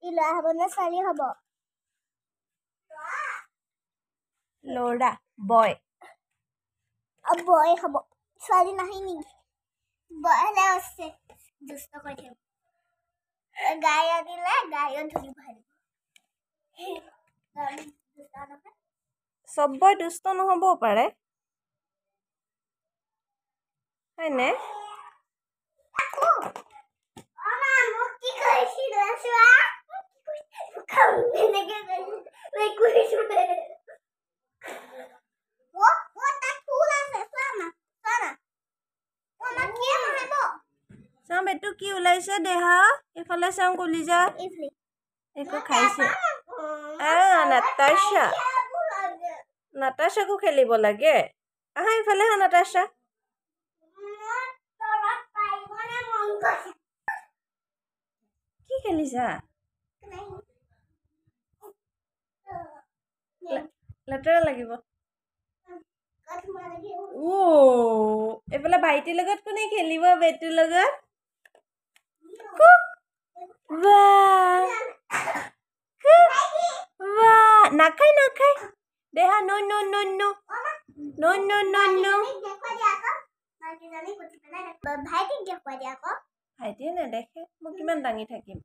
ইলা হব না সালি হব লৰা বয় বয় হব সালি নাহি নি বয়লে আছে দুষ্ট কই থে গায় দিলে গায় ধুলি ভাই সব বয় দুষ্ট নহবও পাৰে হয়নে চাওঁ বেটু কি ওলাইছে দেহা এইফালে চাওঁ কলিজা একো খাইছে নাতাশা নাতাশাকো খেলিব লাগে আহা এইফালে হা নাতাশা কি খেলিছা লেতেৰা লাগিব এইফালে ভাইটিৰ লগত কোনে খেলিব বেটুৰ লগত নাখায় নাখায় দেহা নো নো নো নো নো নো নো নো ভাইটিয়ে নেদেখে মই কিমান দাঙি থাকিম